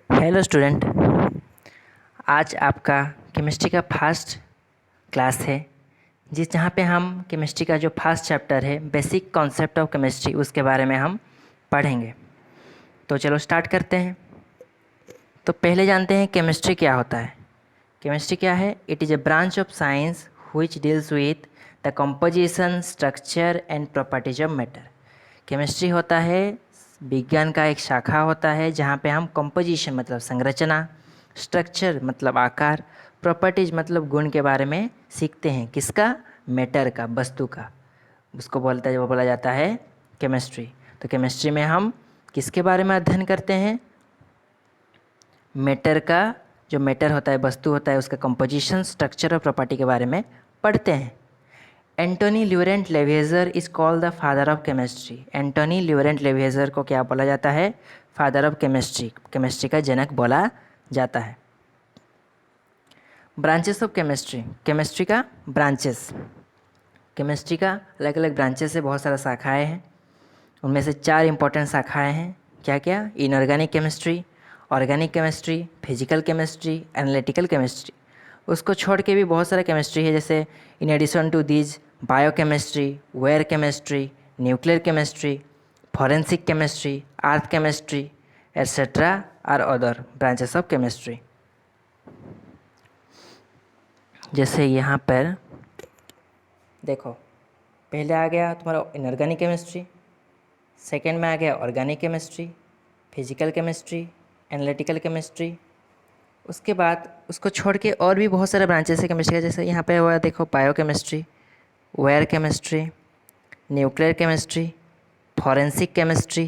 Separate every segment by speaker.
Speaker 1: Hello student. आज आपका chemistry का फर्स्ट क्लास है जहाँ पे हम केमिस्ट्री का जो फर्स्ट चैप्टर है बेसिक कॉन्सेप्ट ऑफ केमिस्ट्री उसके बारे में हम पढ़ेंगे। तो चलो स्टार्ट करते हैं। तो पहले जानते हैं केमिस्ट्री क्या होता है। केमिस्ट्री क्या है? It is a branch of science which deals with the composition, structure and properties of matter. Chemistry होता है विज्ञान का एक शाखा होता है जहाँ पे हम कंपोजिशन मतलब संरचना, स्ट्रक्चर मतलब आकार, प्रॉपर्टीज मतलब गुण के बारे में सीखते हैं। किसका? मैटर का, वस्तु का। उसको बोला जाता है केमिस्ट्री। तो केमिस्ट्री में हम किसके बारे में अध्ययन करते हैं? मैटर का। जो मैटर होता है, वस्तु होता है, उसका कंपोजिशन, स्ट्रक्चर और प्रॉपर्टी के बारे में पढ़ते हैं। Antoine Laurent Lavoisier is called the father of chemistry. Antoine Laurent Lavoisier को क्या बोला जाता है? फादर ऑफ केमिस्ट्री, केमिस्ट्री का जनक बोला जाता है। ब्रांचेस ऑफ केमिस्ट्री, केमिस्ट्री का ब्रांचेस। केमिस्ट्री का अलग अलग ब्रांचेस है, बहुत सारा शाखाएं हैं। उनमें से 4 इंपॉर्टेंट शाखाएं हैं। क्या क्या? Inorganic chemistry, organic chemistry, physical chemistry, analytical chemistry. उसको छोड़ के भी बहुत सारा केमिस्ट्री है, जैसे in addition to these biochemistry, where chemistry, nuclear chemistry, forensic chemistry, earth chemistry etcetera are other branches of chemistry. जैसे यहाँ पर देखो, पहले आ गया तुम्हारा इनऑर्गेनिक केमिस्ट्री, सेकेंड में आ गया organic chemistry, physical chemistry, analytical chemistry. उसके बाद उसको छोड़ के और भी बहुत सारे ब्रांचेस है केमिस्ट्री का, जैसे यहाँ पे हुआ देखो biochemistry, where chemistry, nuclear chemistry, forensic chemistry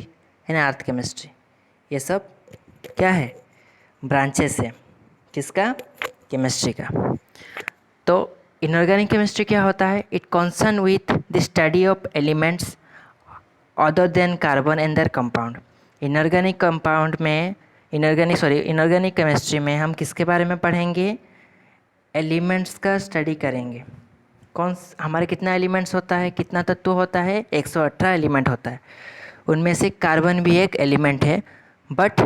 Speaker 1: and earth chemistry. ये सब क्या है? ब्रांचेस है। किसका? केमिस्ट्री का। तो इनऑर्गेनिक केमिस्ट्री क्या होता है? It concern with the study of elements other than carbon and there compound. Inorganic compound में इनऑर्गेनिक केमिस्ट्री में हम किसके बारे में पढ़ेंगे? एलिमेंट्स का स्टडी करेंगे। हमारे कितना एलिमेंट्स होता है, कितना तत्व होता है? 118 एलिमेंट होता है। उनमें से कार्बन भी एक एलिमेंट है, बट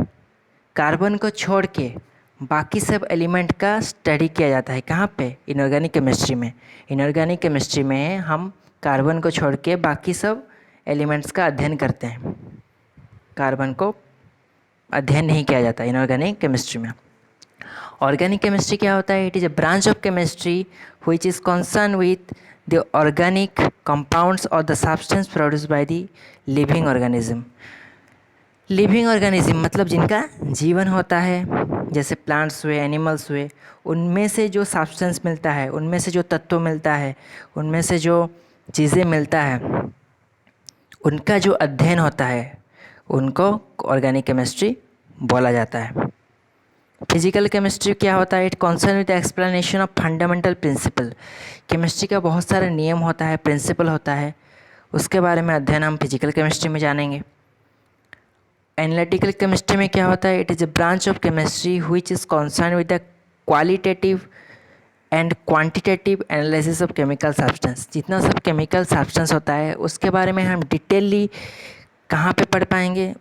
Speaker 1: कार्बन को छोड़ के बाकी सब एलिमेंट का स्टडी किया जाता है। कहाँ पे? इनऑर्गेनिक केमिस्ट्री में। इनऑर्गेनिक केमिस्ट्री में हम कार्बन को छोड़ के बाकी सब एलिमेंट्स का अध्ययन करते हैं। कार्बन को अध्ययन नहीं किया जाता इनऑर्गेनिक केमिस्ट्री में। ऑर्गेनिक केमिस्ट्री क्या होता है? It is a branch of chemistry which is concern with the organic compounds और the substance produced by the living organism. Living organism मतलब जिनका जीवन होता है, जैसे प्लांट्स हुए, एनिमल्स हुए, उनमें से जो सब्सटेंस मिलता है, उनमें से जो तत्व मिलता है, उनमें से जो चीज़ें मिलता है, उनका जो अध्ययन होता है उनको ऑर्गेनिक केमिस्ट्री बोला जाता है। फिजिकल केमिस्ट्री क्या होता है? It concern with explanation of fundamental principle. Chemistry का बहुत सारा नियम होता है, प्रिंसिपल होता है, उसके बारे में अध्ययन हम फिजिकल केमिस्ट्री में जानेंगे। एनालिटिकल केमिस्ट्री में क्या होता है? It is a branch of chemistry which is concern with the qualitative and quantitative analysis of chemical substance. जितना सब केमिकल सब्सटेंस होता है उसके बारे में हम डिटेली कहाँ पे पढ़ पाएंगे?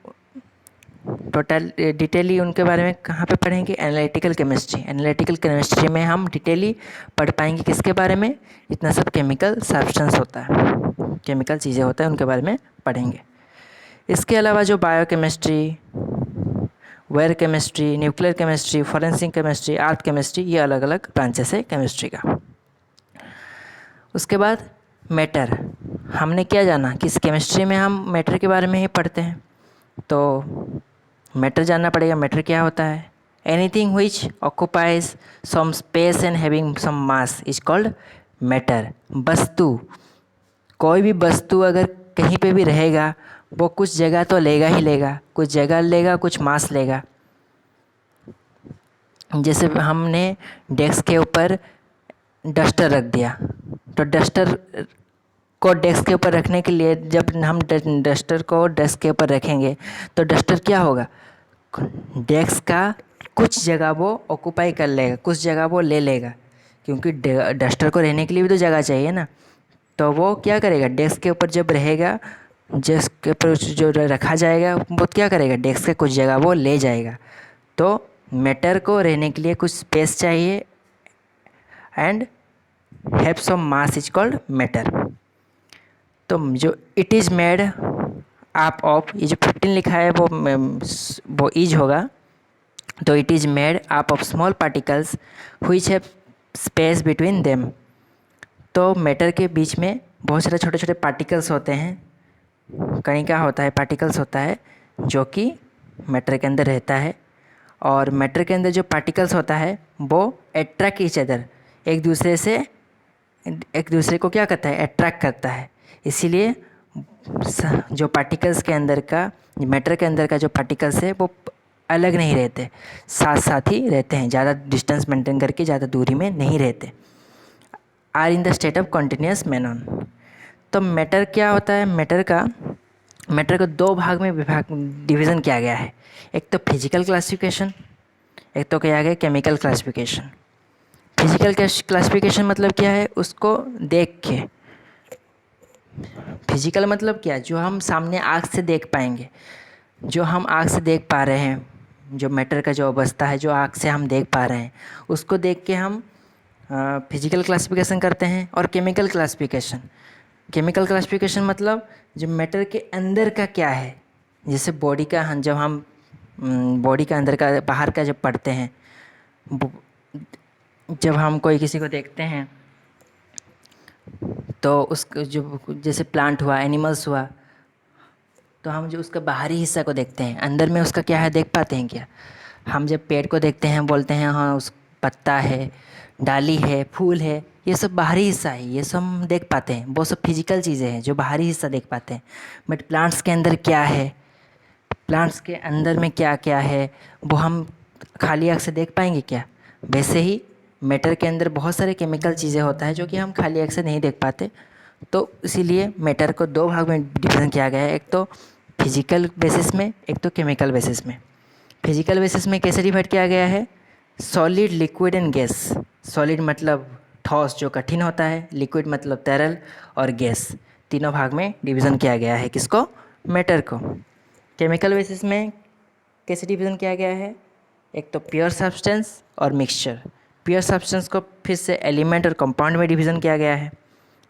Speaker 1: डिटेली उनके बारे में कहाँ पे पढ़ेंगे? Analytical chemistry. एनालिटिकल केमिस्ट्री में हम डिटेली पढ़ पाएंगे किसके बारे में? इतना सब केमिकल सब्सटेंस होता है, केमिकल चीज़ें होता है, उनके बारे में पढ़ेंगे। इसके अलावा जो biochemistry, where chemistry, nuclear chemistry, forensic chemistry, earth chemistry, ये अलग अलग ब्रांचेस है केमिस्ट्री का। उसके बाद मैटर। हमने क्या जाना कि इस केमिस्ट्री में हम मैटर के बारे में ही पढ़ते हैं, तो मैटर जानना पड़ेगा। मैटर क्या होता है? Anything which occupies some space and having some mass is called matter. वस्तु, कोई भी वस्तु अगर कहीं पे भी रहेगा वो कुछ जगह तो लेगा ही लेगा, कुछ जगह लेगा, कुछ मास लेगा। जैसे हमने डेस्क के ऊपर डस्टर रख दिया, तो डस्टर को डेस्क के ऊपर रखने के लिए जब हम डस्टर को डेस्क के ऊपर रखेंगे तो डस्टर क्या होगा? डेस्क का कुछ जगह वो ऑक्यूपाई कर लेगा, कुछ जगह वो ले लेगा, क्योंकि डस्टर को रहने के लिए भी तो जगह चाहिए ना। तो वो क्या करेगा? डेस्क के ऊपर जब रहेगा, डेस्क के ऊपर जो रखा जाएगा वो क्या करेगा? डेस्क के कुछ जगह वो ले जाएगा। तो मैटर को रहने के लिए कुछ स्पेस चाहिए and have some mass is called matter. तो जो इट इज़ मेड आप ऑफ, ये जो 15 लिखा है वो इज होगा। तो it is made up of small particles which have space between them. तो मैटर के बीच में बहुत सारे छोटे छोटे पार्टिकल्स होते हैं, कणिका होता है, पार्टिकल्स होता है जो कि मैटर के अंदर रहता है। और मैटर के अंदर जो पार्टिकल्स होता है वो अट्रैक्ट ईच अदर, एक दूसरे को क्या करता है, अट्रैक्ट करता है। इसीलिए जो पार्टिकल्स के अंदर का, मैटर के अंदर का जो पार्टिकल्स है वो अलग नहीं रहते, साथ साथ ही रहते हैं, ज़्यादा डिस्टेंस मेंटेन करके ज़्यादा दूरी में नहीं रहते। Are in the state of continuous manner. तो मैटर क्या होता है, मैटर को दो भाग में डिवीज़न किया गया है। एक तो फिजिकल क्लासिफिकेशन, एक तो क्या गया केमिकल क्लासिफिकेशन। फिजिकल क्लासिफिकेशन मतलब क्या है, उसको देख के, फिजिकल मतलब क्या, जो हम सामने आँख से देख पाएंगे, जो हम आँख से देख पा रहे हैं, जो मैटर का जो अवस्था है जो आँख से हम देख पा रहे हैं, उसको देख के हम फिजिकल क्लासिफिकेशन करते हैं। और केमिकल क्लासिफिकेशन मतलब जो मैटर के अंदर का क्या है, जैसे बॉडी का, जब हम बॉडी का अंदर का बाहर का जब पढ़ते हैं, जब हम कोई किसी को देखते हैं तो उसको जो, जैसे प्लांट हुआ, एनिमल्स हुआ, तो हम जो उसका बाहरी हिस्सा को देखते हैं, अंदर में उसका क्या है देख पाते हैं क्या। हम जब पेड़ को देखते हैं बोलते हैं हाँ उस पत्ता है, डाली है, फूल है, ये सब बाहरी हिस्सा है, ये सब हम देख पाते हैं, वो सब फिजिकल चीज़ें हैं जो बाहरी हिस्सा देख पाते हैं। बट प्लांट्स के अंदर क्या है, प्लांट्स के अंदर में क्या क्या है वो हम खाली आँख से देख पाएंगे क्या। वैसे ही मैटर के अंदर बहुत सारे केमिकल चीज़ें होता है जो कि हम खाली आँख से नहीं देख पाते। तो इसीलिए मैटर को दो भाग में डिवीज़न किया गया है, एक तो फिजिकल बेसिस में, एक तो केमिकल बेसिस में। फिजिकल बेसिस में कैसे डिवाइड किया गया है, solid, liquid and gas. Solid मतलब ठोस जो कठिन होता है, लिक्विड मतलब तरल, और गैस, तीनों भाग में डिवीज़न किया गया है किसको, मैटर को। केमिकल बेसिस में कैसे डिवीज़न किया गया है, एक तो प्योर सब्सटेंस और मिक्सचर। प्योर सब्सटेंस को फिर से एलिमेंट और कंपाउंड में डिवीज़न किया गया है।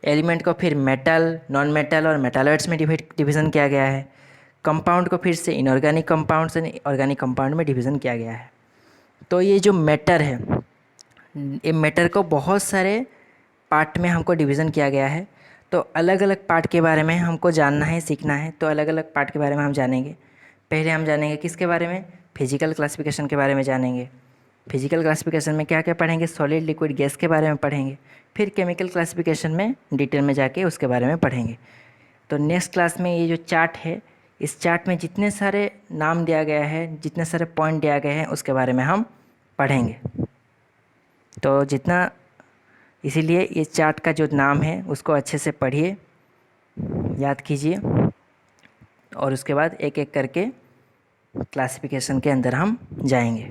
Speaker 1: एलिमेंट को फिर मेटल, नॉन मेटल और मेटालॉइड्स में डिवीज़न किया गया है। कंपाउंड को फिर से इनऑर्गेनिक कंपाउंड से ऑर्गेनिक कंपाउंड में डिवीज़न किया गया है। तो ये जो मैटर है, ये मैटर को बहुत सारे पार्ट में हमको डिवीज़न किया गया है। तो अलग अलग पार्ट के बारे में हमको जानना है, सीखना है, तो अलग अलग पार्ट के बारे में हम जानेंगे। पहले हम जानेंगे किसके बारे में, फिजिकल क्लासिफिकेशन के बारे में जानेंगे। फिजिकल क्लासिफिकेशन में क्या क्या पढ़ेंगे, सॉलिड, लिक्विड, गैस के बारे में पढ़ेंगे। फिर केमिकल क्लासिफिकेशन में डिटेल में जाके उसके बारे में पढ़ेंगे। तो नेक्स्ट क्लास में ये जो चार्ट है, इस चार्ट में जितने सारे नाम दिया गया है, जितने सारे पॉइंट दिया गए हैं, उसके बारे में हम पढ़ेंगे। तो जितना, इसीलिए ये चार्ट का जो नाम है उसको अच्छे से पढ़िए, याद कीजिए, और उसके बाद एक एक करके क्लासिफिकेशन के अंदर हम जाएंगे।